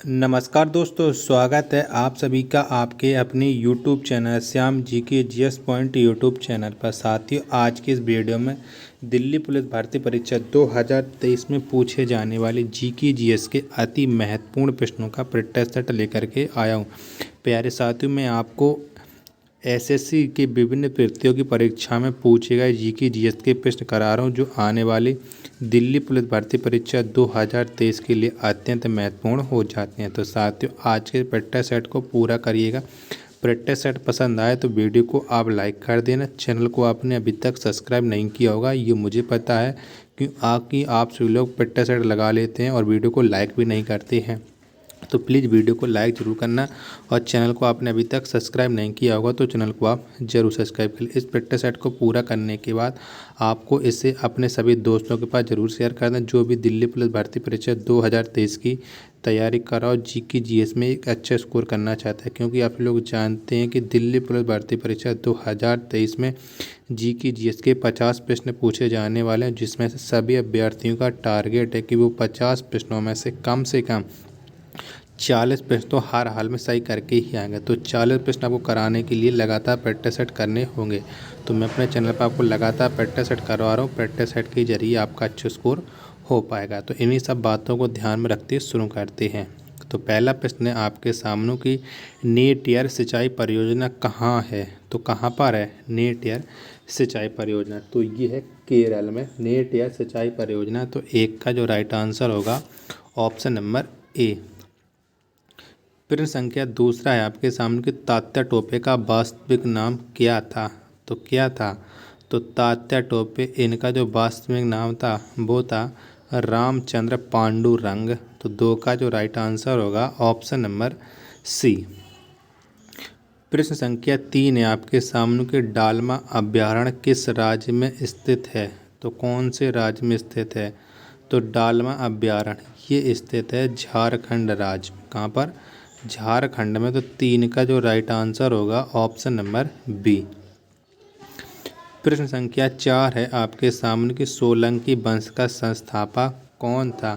नमस्कार दोस्तों, स्वागत है आप सभी का आपके अपने YouTube चैनल श्याम जी के जीएस पॉइंट यूट्यूब चैनल पर। साथियों, आज के इस वीडियो में दिल्ली पुलिस भर्ती परीक्षा 2023 में पूछे जाने वाले जीके जीएस के अति महत्वपूर्ण प्रश्नों का प्रीटेस्ट सेट लेकर के आया हूं। प्यारे साथियों, मैं आपको एसएससी के विभिन्न प्रतियोगी परीक्षा में पूछे गए जीके जीएस के प्रश्न करा रहा हूँ, जो आने वाली दिल्ली पुलिस भर्ती परीक्षा 2023 के लिए अत्यंत महत्वपूर्ण हो जाते हैं। तो साथियों, आज के प्रैक्टिस सेट को पूरा करिएगा। प्रैक्टिस सेट पसंद आए तो वीडियो को आप लाइक कर देना। चैनल को आपने अभी तक सब्सक्राइब नहीं किया होगा, ये मुझे पता है, क्योंकि आप सभी लोग प्रैक्टिस सेट लगा लेते हैं और वीडियो को लाइक भी नहीं करते हैं। तो प्लीज़ वीडियो को लाइक ज़रूर करना, और चैनल को आपने अभी तक सब्सक्राइब नहीं किया होगा तो चैनल को आप ज़रूर सब्सक्राइब करें। इस प्रैक्टिस सेट को पूरा करने के बाद आपको इसे अपने सभी दोस्तों के पास ज़रूर शेयर कर दें, जो भी दिल्ली पुलिस भर्ती परीक्षा 2023 की तैयारी कर रहा हो, जीके जीएस में एक अच्छा स्कोर करना चाहता है। क्योंकि आप लोग जानते हैं कि दिल्ली पुलिस भर्ती परीक्षा 2023 में जीके जीएस के 50 प्रश्न पूछे जाने वाले हैं, जिसमें से सभी अभ्यर्थियों का टारगेट है कि वो 50 प्रश्नों में से कम 40 प्रश्न तो हर हाल में सही करके ही आएंगे। तो 40 प्रश्न आपको कराने के लिए लगातार प्रैक्टिस सेट करने होंगे। तो मैं अपने चैनल पर आपको लगातार प्रैक्टिस सेट करवा रहा हूँ। प्रैक्टिस सेट के जरिए आपका अच्छा स्कोर हो पाएगा। तो इन्हीं सब बातों को ध्यान में रखते शुरू करते हैं। तो पहला प्रश्न है आपके सामने की, नेट एयर सिंचाई परियोजना कहाँ है? तो कहाँ पर है नेट एयर सिंचाई परियोजना? तो ये है केरल में नेट एयर सिंचाई परियोजना। तो एक का जो राइट आंसर होगा ऑप्शन नंबर ए। प्रश्न संख्या दूसरा है आपके सामने कि तात्या टोपे का वास्तविक नाम क्या था? तो क्या था? तो तात्या टोपे, इनका जो वास्तविक नाम था वो था रामचंद्र पांडुरंग। तो दो का जो राइट आंसर होगा ऑप्शन नंबर सी। प्रश्न संख्या 3 है आपके सामने कि डालमा अभ्यारण्य किस राज्य में स्थित है? तो कौन से राज्य में स्थित है? तो डालमा अभ्यारण्य ये स्थित है झारखंड राज्य में। कहाँ पर? झारखंड में। तो 3 का जो राइट आंसर होगा ऑप्शन नंबर बी। प्रश्न संख्या 4 है आपके सामने कि सोलंकी वंश का संस्थापक कौन था?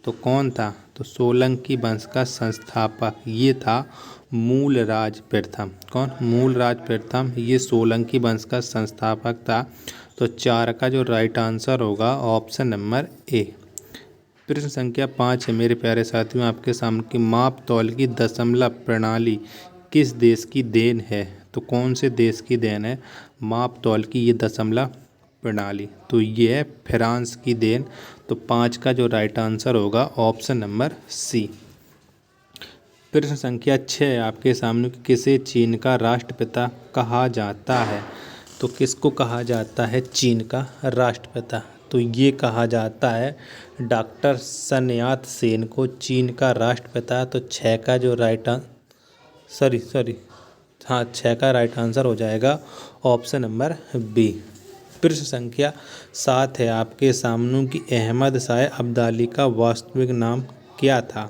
तो कौन था? तो सोलंकी वंश का संस्थापक ये था मूलराज प्रथम। कौन? मूलराज प्रथम ये सोलंकी वंश का संस्थापक था। तो 4 का जो राइट आंसर होगा ऑप्शन नंबर ए। प्रश्न संख्या 5 है मेरे प्यारे साथियों आपके सामने कि माप तौल की दशमलव प्रणाली किस देश की देन है? तो कौन से देश की देन है माप तौल की ये दशमलव प्रणाली? तो ये है फ्रांस की देन। तो 5 का जो राइट आंसर होगा ऑप्शन नंबर सी। प्रश्न संख्या 6 है आपके सामने कि किसे चीन का राष्ट्रपिता कहा जाता है? तो किसको कहा जाता है चीन का राष्ट्रपिता? तो ये कहा जाता है डॉक्टर सन यात सेन को चीन का राष्ट्रपिता। तो 6 का जो राइट हाँ 6 का राइट आंसर हो जाएगा ऑप्शन नंबर बी। प्रश्न संख्या 7 है आपके सामने कि अहमद शाह अब्दाली का वास्तविक नाम क्या था?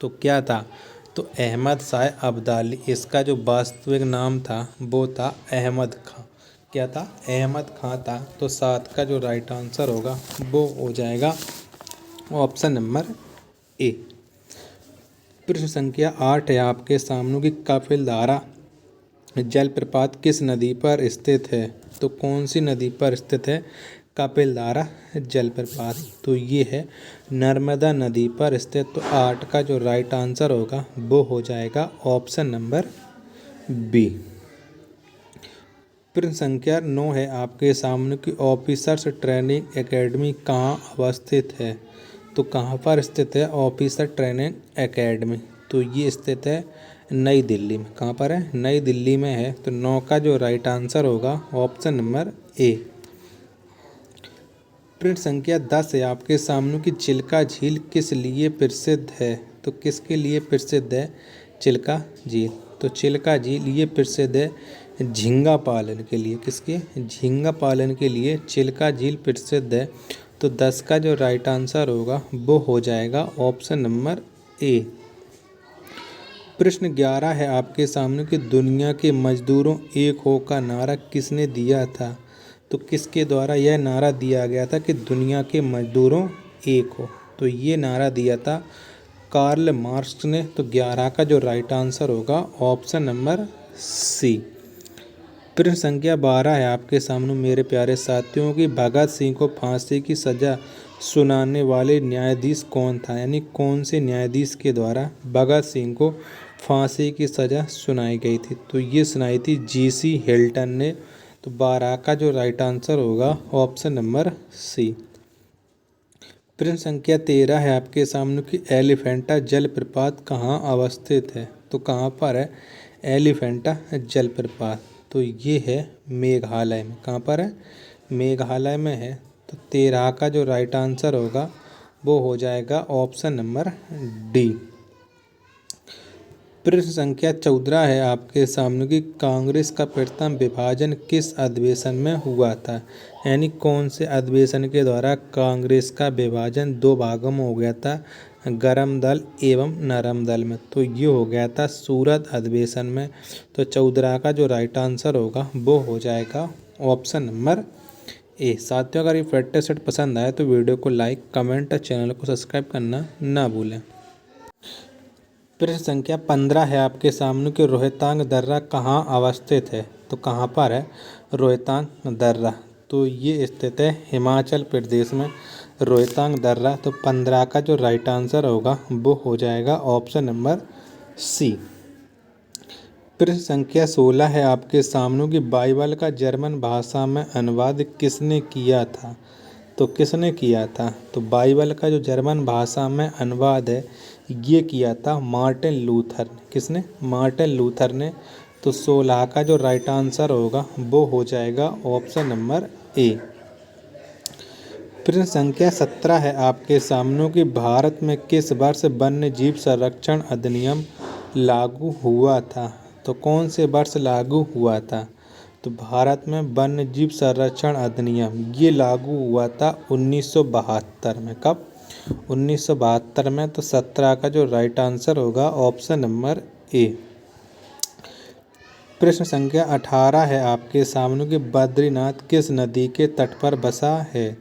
तो क्या था? तो अहमद शाह अब्दाली, इसका जो वास्तविक नाम था वो था अहमद खां। क्या था? अहमद खां था। तो 7 का जो राइट आंसर होगा वो हो जाएगा ऑप्शन नंबर ए। प्रश्न संख्या 8 है आपके सामने कि कपिलधारा जलप्रपात किस नदी पर स्थित है? तो कौन सी नदी पर स्थित है कपिलधारा जलप्रपात? तो ये है नर्मदा नदी पर स्थित। तो 8 का जो राइट आंसर होगा वो हो जाएगा ऑप्शन नंबर बी। प्रश्न संख्या 9 है आपके सामने कि ऑफिसर्स ट्रेनिंग एकेडमी कहाँ अवस्थित है? तो कहाँ पर स्थित है ऑफिसर ट्रेनिंग एकेडमी? तो ये स्थित है नई दिल्ली में। कहाँ पर है? नई दिल्ली में है। तो 9 का जो राइट आंसर होगा ऑप्शन नंबर ए। प्रश्न संख्या 10 है आपके सामने कि चिल्का झील किस लिए प्रसिद्ध है? तो किसके लिए प्रसिद्ध है चिल्का झील? तो चिल्का झील ये प्रसिद्ध है झींगा पालन के लिए। किसके? झींगा पालन के लिए चिल्का झील प्रसिद्ध है। तो 10 का जो राइट आंसर होगा वो हो जाएगा ऑप्शन नंबर ए। प्रश्न 11 है आपके सामने कि दुनिया के मजदूरों एक हो का नारा किसने दिया था? तो किसके द्वारा यह नारा दिया गया था कि दुनिया के मजदूरों एक हो? तो ये नारा दिया था कार्ल मार्क्स ने। तो 11 का जो राइट आंसर होगा ऑप्शन नंबर सी। प्रश्न संख्या 12 है आपके सामने मेरे प्यारे साथियों की भगत सिंह को फांसी की सजा सुनाने वाले न्यायाधीश कौन था, यानी कौन से न्यायाधीश के द्वारा भगत सिंह को फांसी की सजा सुनाई गई थी। तो ये सुनाई थी जीसी हिल्टन ने। तो 12 का जो राइट आंसर होगा ऑप्शन नंबर सी। प्रश्न संख्या 13 है आपके सामने कि एलिफेंटा जलप्रपात कहाँ अवस्थित है। तो कहाँ पर है एलिफेंटा जलप्रपात। तो ये है मेघालय में। कहाँ पर है मेघालय में है। तो 13 का जो राइट आंसर होगा वो हो जाएगा ऑप्शन नंबर डी। प्रश्न संख्या 14 है आपके सामने कि कांग्रेस का प्रथम विभाजन किस अधिवेशन में हुआ था, यानी कौन से अधिवेशन के द्वारा कांग्रेस का विभाजन दो भागों में हो गया था, गर्म दल एवं नरम दल में। तो ये हो गया था सूरत अधिवेशन में। तो 14 का जो राइट आंसर होगा वो हो जाएगा ऑप्शन नंबर ए। साथियों अगर ये प्रैक्टिस सेट पसंद आए तो वीडियो को लाइक कमेंट और चैनल को सब्सक्राइब करना ना भूलें। प्रश्न संख्या 15 है आपके सामने कि रोहतांग दर्रा कहाँ अवस्थित है। तो कहाँ पर है रोहतांग दर्रा। तो ये स्थित है हिमाचल प्रदेश में रोहतांग दर्रा। तो 15 का जो राइट आंसर होगा वो हो जाएगा ऑप्शन नंबर सी। प्रश्न संख्या 16 है आपके सामने कि बाइबल का जर्मन भाषा में अनुवाद किसने किया था। तो किसने किया था। तो बाइबल का जो जर्मन भाषा में अनुवाद है ये किया था मार्टिन लूथर ने। किसने मार्टिन लूथर ने। तो 16 का जो राइट आंसर होगा वो हो जाएगा ऑप्शन नंबर ए। प्रश्न संख्या 17 है आपके सामने कि भारत में किस वर्ष वन्य जीव संरक्षण अधिनियम लागू हुआ था। तो कौन से वर्ष लागू हुआ था। तो भारत में वन्य जीव संरक्षण अधिनियम ये लागू हुआ था 1972 में। कब 1972 में। तो 17 का जो राइट आंसर होगा ऑप्शन नंबर ए। प्रश्न संख्या 18 है आपके सामने कि बद्रीनाथ किस नदी के तट पर बसा है।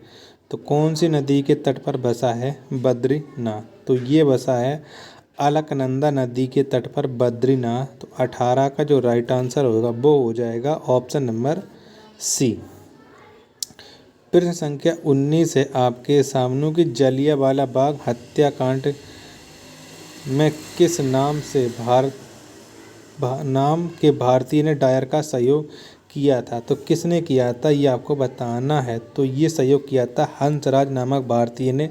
तो कौन सी नदी के तट पर बसा है बद्रीनाथ। तो ये बसा है अलकनंदा नदी के तट पर बद्रीनाथ। तो 18 का जो राइट आंसर होगा वो हो जाएगा ऑप्शन नंबर सी। प्रश्न संख्या 19 है आपके सामने कि जलियांवाला बाग हत्याकांड में किस नाम के भारतीय ने डायर का सहयोग किया था। तो किसने किया था ये आपको बताना है। तो ये सहयोग किया था हंसराज नामक भारतीय ने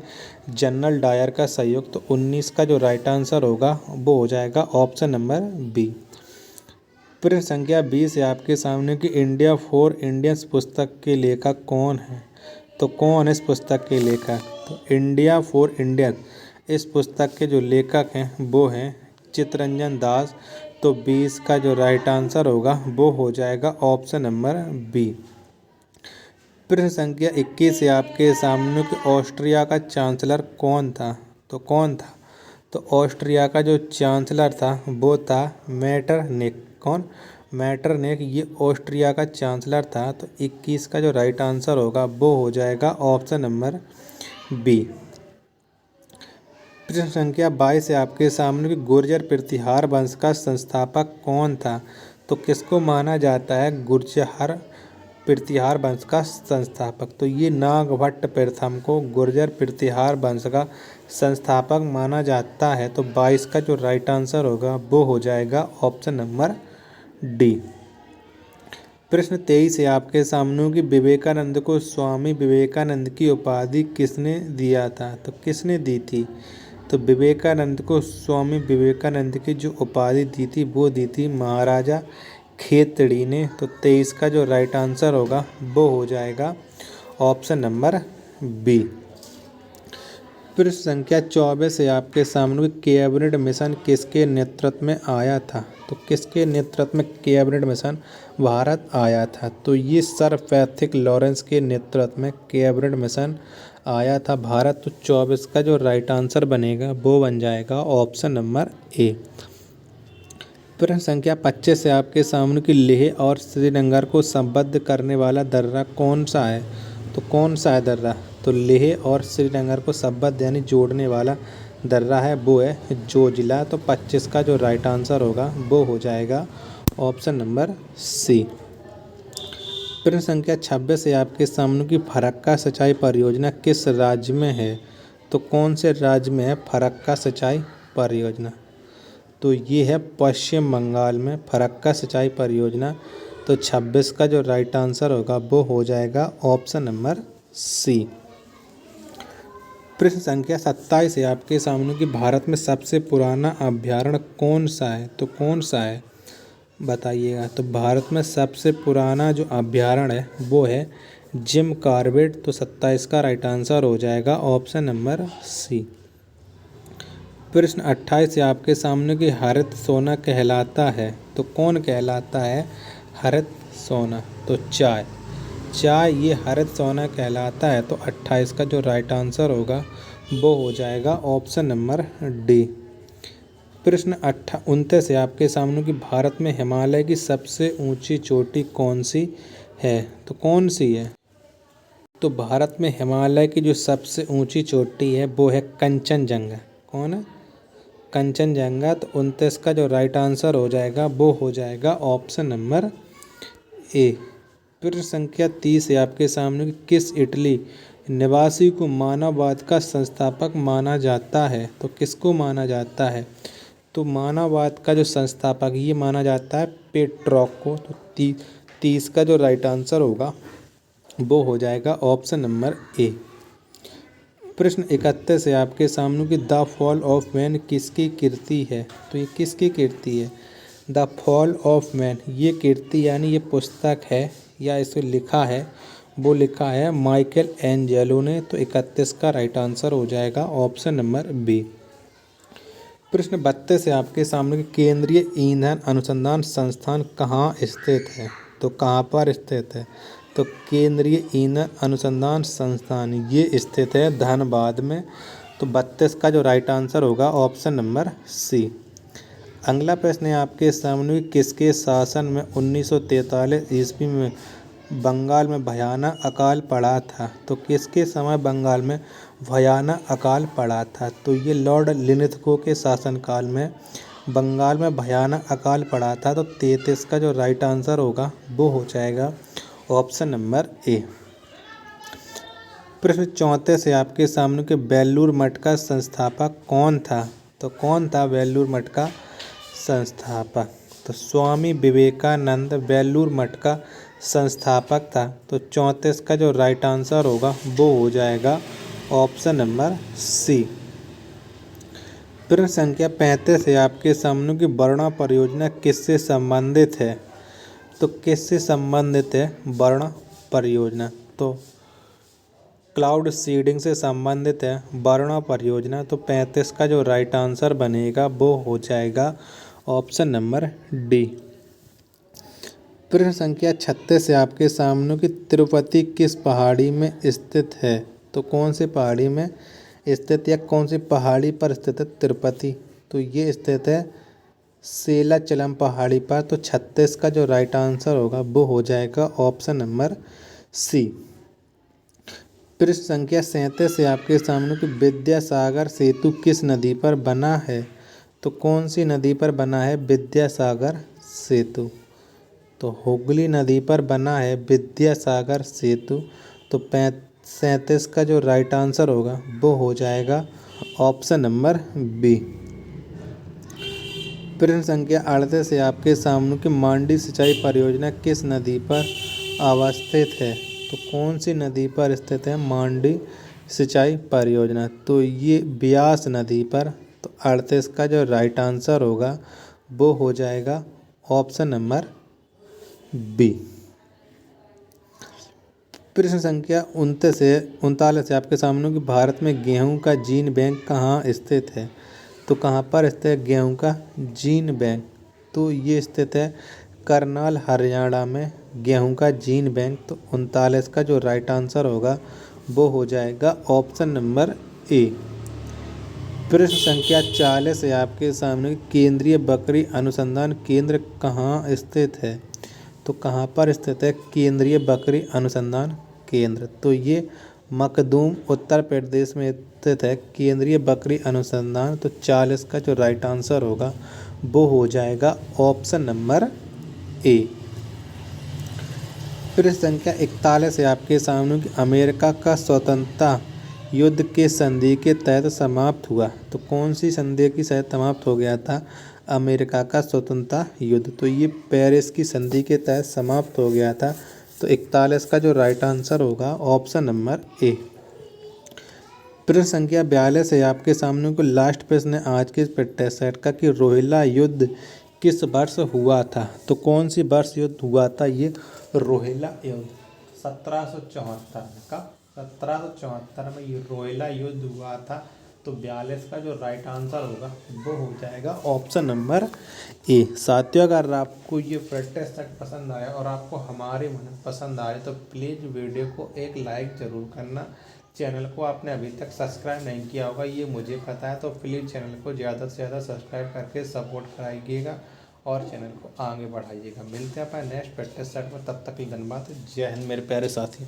जनरल डायर का सहयोग। तो 19 का जो राइट आंसर होगा वो हो जाएगा ऑप्शन नंबर बी। प्रश्न संख्या 20 है आपके सामने कि इंडिया फॉर इंडियंस पुस्तक के लेखक कौन है। तो कौन है इस पुस्तक के लेखक। तो इंडिया फॉर इंडियन इस पुस्तक के जो लेखक हैं वो हैं चित्तरंजन दास। तो 20 का जो राइट आंसर होगा वो हो जाएगा ऑप्शन नंबर बी। प्रश्न संख्या 21 है आपके सामने कि ऑस्ट्रिया का चांसलर कौन था। तो कौन था। तो ऑस्ट्रिया का जो चांसलर था वो था मेटरनिख। कौन मेटरनिख ये ऑस्ट्रिया का चांसलर था। तो 21 का जो राइट आंसर होगा वो हो जाएगा ऑप्शन नंबर बी। प्रश्न संख्या 22 है आपके सामने कि गुर्जर प्रतिहार वंश का संस्थापक कौन था। तो किसको माना जाता है गुर्जर प्रतिहार वंश का संस्थापक। तो ये नागभट्ट प्रथम को गुर्जर प्रतिहार वंश का संस्थापक माना जाता है। तो 22 का जो राइट आंसर होगा वो हो जाएगा ऑप्शन नंबर डी। प्रश्न 23 है आपके सामने कि विवेकानंद को स्वामी विवेकानंद की उपाधि किसने दिया था। तो किसने दी थी। तो विवेकानंद को स्वामी विवेकानंद की जो उपाधि दी थी वो दी थी महाराजा खेतड़ी ने। तो 23 का जो राइट आंसर होगा वो हो जाएगा ऑप्शन नंबर बी। प्रश्न संख्या 24 है आपके सामने कैबिनेट मिशन किसके नेतृत्व में आया था। तो किसके नेतृत्व में कैबिनेट मिशन भारत आया था। तो ये सर पैट्रिक लॉरेंस के नेतृत्व में कैबिनेट मिशन आया था भारत। तो 24 का जो राइट आंसर बनेगा वो बन जाएगा ऑप्शन नंबर ए। प्रश्न संख्या 25 है आपके सामने कि लेह और श्रीनगर को संबद्ध करने वाला दर्रा कौन सा है। तो कौन सा है दर्रा। तो लेह और श्रीनगर को संबद्ध यानी जोड़ने वाला दर्रा है वो है जोजिला। तो 25 का जो राइट आंसर होगा वो हो जाएगा ऑप्शन नंबर सी। प्रश्न संख्या 26 है आपके सामने की फरक्का सिंचाई परियोजना किस राज्य में है? तो कौन से राज्य में है फरक्का सिंचाई परियोजना? तो ये है पश्चिम बंगाल में फरक्का सिंचाई परियोजना। तो 26 का जो राइट आंसर होगा वो हो जाएगा ऑप्शन नंबर सी। प्रश्न संख्या 27 है आपके सामने कि भारत में सबसे पुराना अभ्यारण्य कौन सा है? तो कौन सा है बताइएगा। तो भारत में सबसे पुराना जो अभ्यारण्य है वो है जिम कॉर्बेट। तो 27 का राइट आंसर हो जाएगा ऑप्शन नंबर सी। प्रश्न 28 है आपके सामने कि हरित सोना कहलाता है। तो कौन कहलाता है हरित सोना? तो चाय ये हरित सोना कहलाता है। तो 28 का जो राइट आंसर होगा वो हो जाएगा ऑप्शन नंबर डी। प्रश्न 29 है आपके सामने कि भारत में हिमालय की सबसे ऊंची चोटी कौन सी है? तो कौन सी है? तो भारत में हिमालय की जो सबसे ऊंची चोटी है वो है कंचनजंगा। कौन है? कंचनजंगा। तो 29 का जो राइट आंसर हो जाएगा वो हो जाएगा ऑप्शन नंबर ए। प्रश्न संख्या 30 है आपके सामने कि किस इटली निवासी को मानववाद का संस्थापक माना जाता है? तो किसको माना जाता है? तो मानववाद का जो संस्थापक ये माना जाता है पेट्रोक को। तो 30 का जो राइट आंसर होगा वो हो जाएगा ऑप्शन नंबर ए। प्रश्न 31 है आपके सामने कि द फॉल ऑफ मैन किसकी कृति है? तो ये किसकी कृति है? द फॉल ऑफ मैन ये कृति यानी ये पुस्तक है या इसे लिखा है वो लिखा है माइकल एंजेलो ने। तो 31 का राइट आंसर हो जाएगा ऑप्शन नंबर बी। प्रश्न 32 है आपके सामने कि केंद्रीय ईंधन अनुसंधान संस्थान कहाँ स्थित है? तो कहाँ पर स्थित है? तो केंद्रीय ईंधन अनुसंधान संस्थान ये स्थित है धनबाद में। तो 32 का जो राइट आंसर होगा ऑप्शन नंबर सी। अगला प्रश्न है आपके सामने किसके शासन में 1943 ईस्वी में बंगाल में भयानक अकाल पड़ा था? तो किसके समय बंगाल में भयानक अकाल पड़ा था? तो ये लॉर्ड लिनिथगो के शासनकाल में बंगाल में भयानक अकाल पड़ा था। तो 33 का जो राइट आंसर होगा वो हो जाएगा ऑप्शन नंबर ए। प्रश्न 34 है आपके सामने कि बेलूर मठ का संस्थापक कौन था? तो कौन था बेलूर मठ का संस्थापक? तो स्वामी विवेकानंद बेलूर मठ का संस्थापक था। तो 34 का जो राइट आंसर होगा वो हो जाएगा ऑप्शन नंबर सी। प्रश्न संख्या 35 है आपके सामने की वरुणा परियोजना किससे संबंधित है? तो किससे संबंधित है वरुणा परियोजना? तो क्लाउड सीडिंग से संबंधित है वरुणा परियोजना। तो 35 का जो राइट आंसर बनेगा वो हो जाएगा ऑप्शन नंबर डी। प्रश्न संख्या 36 है आपके सामने कि तिरुपति किस पहाड़ी में स्थित है? तो कौन सी पहाड़ी में स्थित या कौन सी पहाड़ी पर स्थित है तिरुपति? तो ये स्थित है सेलाचलम पहाड़ी पर। तो 36 का जो राइट आंसर होगा वो हो जाएगा ऑप्शन नंबर सी। प्रश्न संख्या 37 है आपके सामने कि विद्यासागर सेतु किस नदी पर बना है? तो कौन सी नदी पर बना है विद्यासागर सेतु? तो हुगली नदी पर बना है विद्यासागर सेतु। तो 37 का जो राइट आंसर होगा वो हो जाएगा ऑप्शन नंबर बी। प्रश्न संख्या 38 है आपके सामने कि मांडी सिंचाई परियोजना किस नदी पर अवस्थित है? तो कौन सी नदी पर स्थित है मांडी सिंचाई परियोजना? तो ये ब्यास नदी पर। तो 38 का जो राइट आंसर होगा वो हो जाएगा ऑप्शन नंबर बी। प्रश्न संख्या 39 है आपके सामने कि भारत में गेहूं का जीन बैंक कहाँ स्थित है? तो कहाँ पर स्थित है गेहूं का जीन बैंक? तो ये स्थित है करनाल हरियाणा में गेहूं का जीन बैंक। तो 39 का जो राइट आंसर होगा वो हो जाएगा ऑप्शन नंबर ए। प्रश्न संख्या 40 है आपके सामने केंद्रीय बकरी अनुसंधान केंद्र कहाँ स्थित है? तो कहाँ पर स्थित है केंद्रीय बकरी अनुसंधान केंद्र? तो ये मखदूम उत्तर प्रदेश में स्थित है। केंद्रीय बकरी अनुसंधान, तो 40 का जो राइट आंसर होगा वो हो जाएगा ऑप्शन नंबर ए। प्रश्न संख्या 41 है आपके सामने कि अमेरिका का स्वतंत्रता युद्ध के संधि के तहत समाप्त हुआ। तो कौन सी संधि के तहत समाप्त हो गया था अमेरिका का स्वतंत्रता युद्ध? तो ये पेरिस की संधि के तहत समाप्त हो गया था। तो 41 का जो राइट आंसर होगा ऑप्शन नंबर ए। प्रश्न संख्या 42 है आपके सामने को लास्ट प्रश्न है आज के इस प्रैक्टिस सेट का कि रोहिला युद्ध किस वर्ष हुआ था? तो कौन सी वर्ष युद्ध हुआ था ये रोहिला युद्ध? 1774 का 1774 में ये रोहिला युद्ध हुआ था। तो 42 का जो राइट आंसर होगा वो हो जाएगा ऑप्शन नंबर ए। साथियों, अगर आपको ये प्रैक्टिस सेट पसंद आया और आपको हमारे मन पसंद आए तो प्लीज़ वीडियो को एक लाइक ज़रूर करना। चैनल को आपने अभी तक सब्सक्राइब नहीं किया होगा ये मुझे पता है, तो प्लीज़ चैनल को ज़्यादा से ज़्यादा सब्सक्राइब करके सपोर्ट कराइएगा और चैनल को आगे बढ़ाइएगा। मिलते हैं अपने नेक्स्ट प्रैक्टिस सेट में, तब तक के लिए धन्यवाद। जय हिंद मेरे प्यारे साथी।